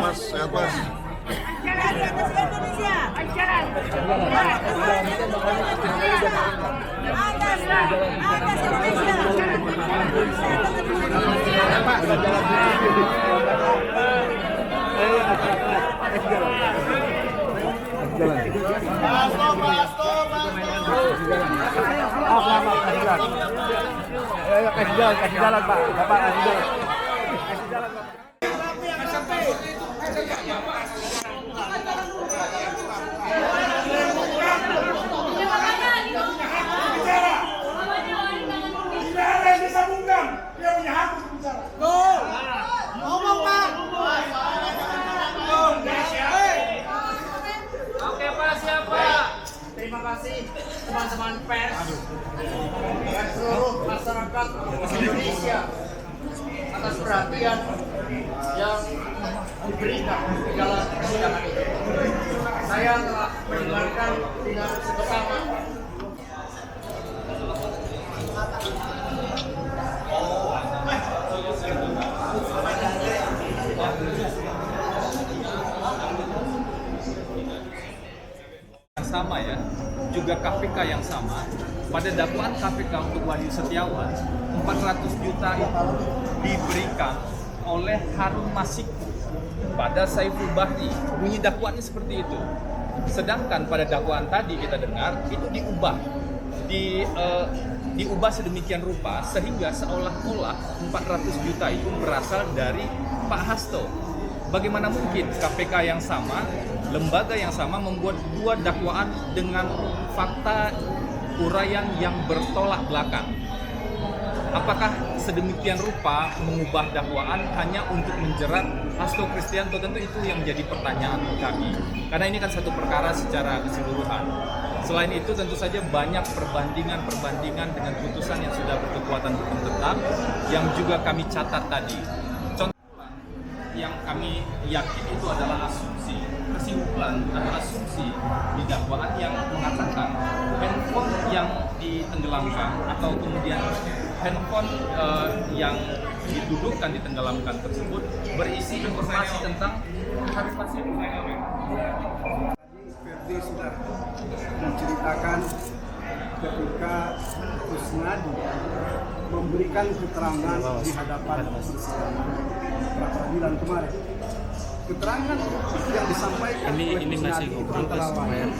Mas, sehat Mas. Kasih jalan Pak, Bapak kasih jalan. Oke Pak, siapa? Terima kasih teman-teman pers dan seluruh masyarakat Indonesia atas perhatian yang diberikan di dalam persidangan ini. Saya telah mendengarkan dengan seksama sama ya, juga KPK yang sama. Pada dakwaan KPK untuk Wahyu Setiawan, 400 juta itu diberikan oleh Harun Masiku pada Saiful Bahri. Bunyi dakwaannya seperti itu. Sedangkan pada dakwaan tadi kita dengar itu diubah sedemikian rupa sehingga seolah-olah 400 juta itu berasal dari Pak Hasto. Bagaimana mungkin KPK yang sama, lembaga yang sama membuat dua dakwaan dengan fakta uraian yang bertolak belakang? Apakah sedemikian rupa mengubah dakwaan hanya untuk menjerat Hasto Kristianto? Tentu itu yang menjadi pertanyaan kami. Karena ini kan satu perkara secara keseluruhan. Selain itu tentu saja banyak perbandingan dengan putusan yang sudah berkekuatan hukum tetap yang juga kami catat tadi. Yang kami yakin itu adalah asumsi, kesimpulan atau asumsi di dakwaan yang mengatakan handphone yang ditenggelamkan atau kemudian handphone yang didudukkan ditenggelamkan tersebut berisi informasi tentang privasi. Ferdi sudah menceritakan ketika Kusnadi memberikan keterangan di hadapan persidangan pra-peradilan kemarin. Keterangan yang disampaikan oleh Kusnadi itu antara lain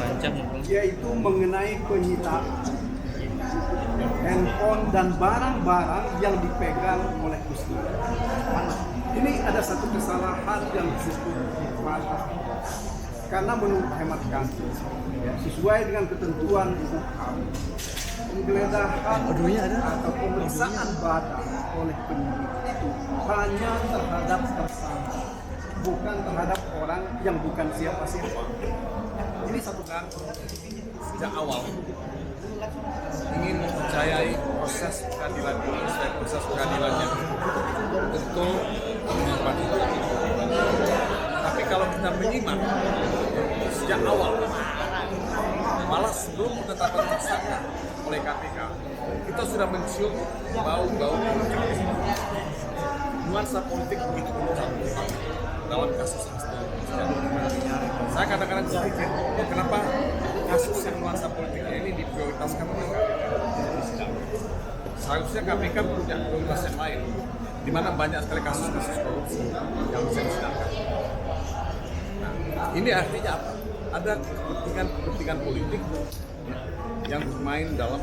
yaitu mengenai penyitaan handphone dan barang-barang yang dipegang oleh Kusnadi. Ini ada satu kesalahan yang disebut fatal. Karena menurut hemat kami, sesuai dengan ketentuan hukum, penggeledahan atau pemeriksaan badan oleh penyidik itu hanya terhadap tersangka, bukan terhadap orang yang bukan siapa-siapa. Ini satu kan Sejak awal ingin mempercayai proses keadilan ini, dan proses keadilannya tentu menyimpan. Tapi kalau kita menyimak sejak awal, malah sebelum penetapan tersangka oleh KPK, kita sudah mencium bau-bau nuansa politik begitu kencang dalam kasus Hasto. Saya kadang-kadang berpikir, kenapa kasus yang nuansa politiknya ini diprioritaskan oleh KPK? Seharusnya KPK punya prioritas yang lain, di mana banyak sekali kasus-kasus korupsi yang bisa disidangkan. Ini artinya apa? Ada kepentingan politik yang bermain dalam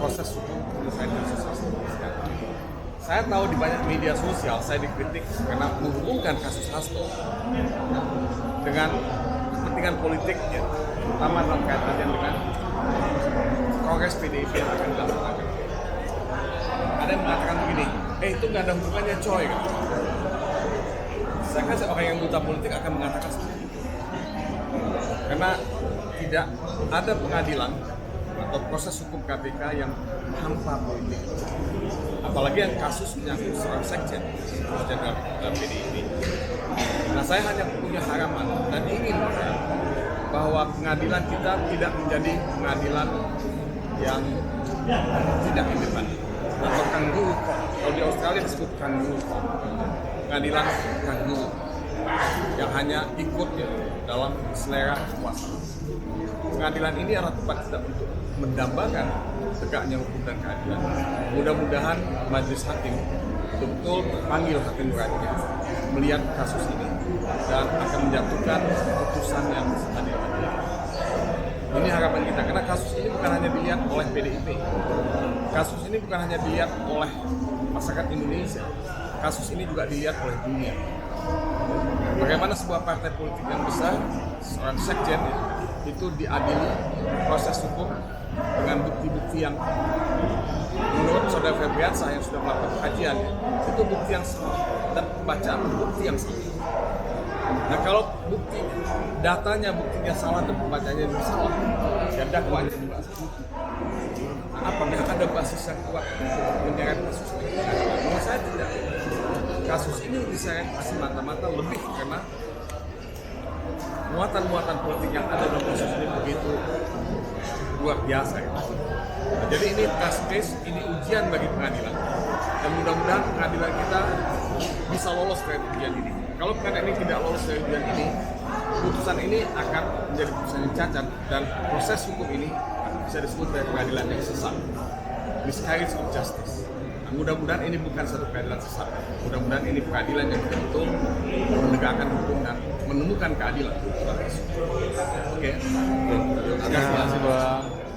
proses hukum penyelesaian kasus. saya tahu di banyak media sosial saya dikritik karena menghubungkan kasus Hasto dengan kepentingan politik, ya, terutama dalam kaitannya dengan kongres PDIP yang akan dilakukan. Ada yang mengatakan begini, itu nggak ada hubungannya coy. Gitu. Saya kan orang yang buta politik akan mengatakan seperti itu. Karena tidak ada pengadilan atau proses hukum KPK yang hampa politik. Apalagi yang kasus menyangkut seorang sekjen dalam PDIP. Nah, saya hanya punya harapan dan ingin bahwa pengadilan kita tidak menjadi pengadilan yang tidak independen atau kangguru. Kalau di Australia disebut kangguru, pengadilan kangguru yang hanya ikut, ya, dalam selera kuasa. Pengadilan ini adalah tempat kita untuk mendambakan tegaknya hukum dan keadilan. Mudah-mudahan majelis hakim betul terpanggil hakim beratnya melihat kasus ini dan akan menjatuhkan putusan yang adil-adil. Ini harapan kita, karena kasus ini bukan hanya dilihat oleh PDIP, kasus ini bukan hanya dilihat oleh masyarakat Indonesia, kasus ini juga dilihat oleh dunia. Bagaimana sebuah partai politik yang besar, seorang sekjen, ya, itu diadili proses hukum dengan bukti-bukti yang menurut saudara Febriansyah yang sudah melakukan kajian, itu bukti yang salah dan pembacaan bukti yang salah. Nah, kalau bukti datanya buktinya salah dan pembacaannya juga salah, ya dakwanya juga salah. Nah, apakah ada basis yang kuat untuk menyeret kasus ini? Menurut saya tidak. Kasus ini diseret semata-mata lebih karena muatan-muatan politik yang ada dalam kasus ini begitu luar biasa. Ya. Nah, jadi ini test case, ini ujian bagi pengadilan. Dan mudah-mudahan pengadilan kita bisa lolos dari ujian ini. Kalau pengadilan ini tidak lolos dari ujian ini, putusan ini akan menjadi putusan yang cacat dan proses hukum ini bisa disebut sebagai pengadilan yang sesat. Miscarriage of justice. Nah, mudah-mudahan ini bukan satu pengadilan sesat. Mudah-mudahan ini pengadilan yang betul-betul menegakkan hukum dan menemukan keadilan. Oke. Terima kasih, Bang.